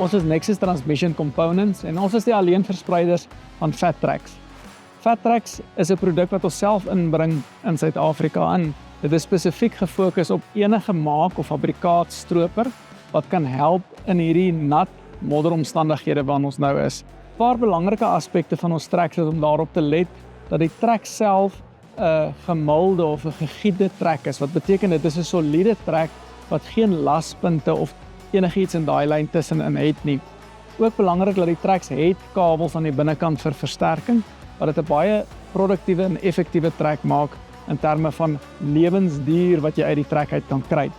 Ons is Nexus Transmission Components en ons is die alleenverspreiders van FatTrax. FatTrax is 'n produk wat ons self inbring in Suid-Afrika in. Dit is spesifiek gefokus op enige maak of fabrikaat stroper wat kan help in hierdie nat modderomstandighede waarin ons nou is. 'n Paar belangrike aspekte van ons tracks is om daarop te let dat die track self 'n gemulde of 'n gegiede track is, wat beteken dit is 'n soliede track wat geen laspunte of enigiets in daai lyn tussenin het nie. Ook belangrik dat die tracks het kabels aan die binnekant vir versterking, wat dit 'n baie produktiewe en effektiewe track maak in terme van lewensduur wat jy uit die track uit kan kry.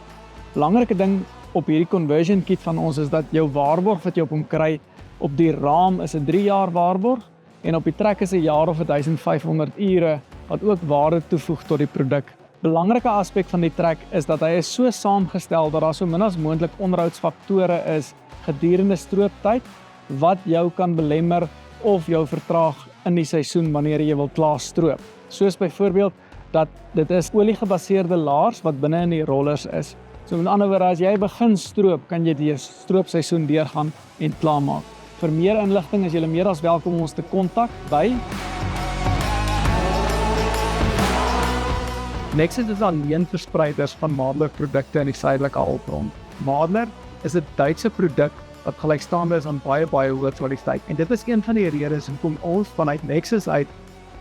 Belangrike ding op hierdie conversion kit van ons is dat jou waarborg wat jy op hom kry, op die raam is 'n 3 jaar waarborg en op die track is 'n jaar of 1500 ure wat ook waarde toevoeg tot die produk. Belangrike aspek van die track is dat hy is so saamgestel dat daar so min as moontlik onderhoudsfaktore is gedurende strooptyd wat jou kan belemmer of jou vertraag in die seisoen wanneer jy wil klaar stroop. Soos byvoorbeeld dat dit is oliegebaseerde laars wat binne in die rollers is. So met ander woorde, as jy begin stroop, kan jy die stroopseisoen deurgaan en klaarmaak. Vir meer inligting is julle meer as welkom om ons te kontak by Nexus is alleenverspreiders van Madler produkte in die suidelike halfrond. Madler is 'n Duitse produk wat gelykstaande is aan baie hoë kwaliteit. En dit is een van die redes hoekom ons vanuit Nexus uit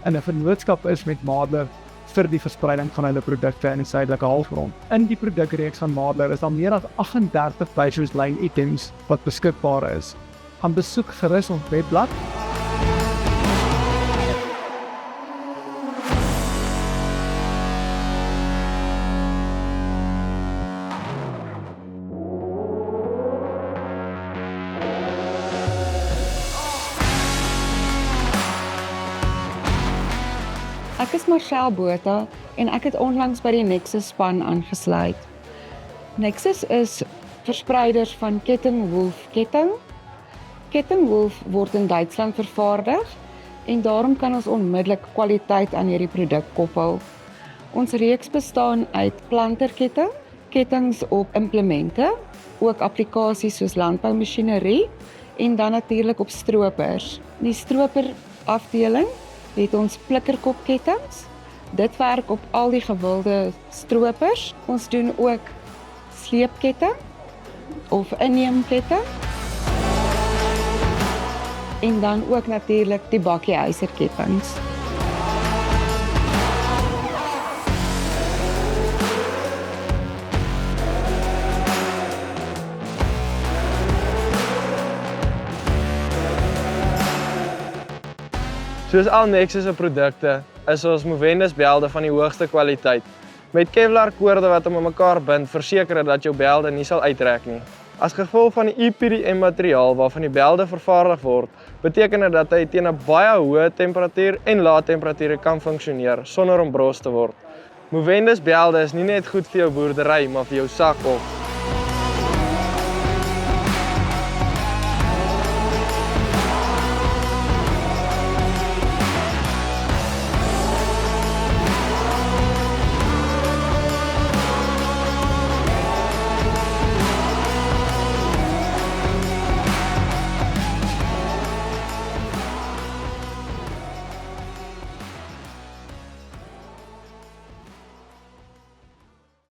in 'n vennootskap is met Madler vir die verspreiding van hulle produkte in die suidelike halfrond. In die produkreeks van Madler is daar meer as 38,000 lyn items wat beskikbaar is. Gaan besoek gerus ons webblad. Ek is Marcel Botha en ek het onlangs by die Nexus span aangesluit. Nexus is verspreiders van Kettingwolf ketting. Kettingwolf word in Duitsland vervaardig en daarom kan ons onmiddellik kwaliteit aan hierdie produk koppel. Ons reeks bestaan uit planterketting, kettings op implemente, ook applikasies soos landboumasjinerie en dan natuurlik op stropers. Die stroper afdeling het ons plikkerkopkettings. Dit werk op al die gewilde stropers. Ons doen ook sleepketting of inneemketting. En dan ook natuurlik die bakkiehouserkettings. Soos al Nexus se produkte is ons Movendus belde van die hoogste kwaliteit. Met Kevlar koorde wat om mekaar bind, verseker dat jou belde nie sal uittrek nie. As gevolg van die EPDM materiaal waarvan die belde vervaardig word, beteken dit dat hy teen 'n baie hoë temperatuur en lae temperature kan funksioneer sonder om bros te word. Movendus belde is nie net goed vir jou boerdery, maar vir jou sak ook.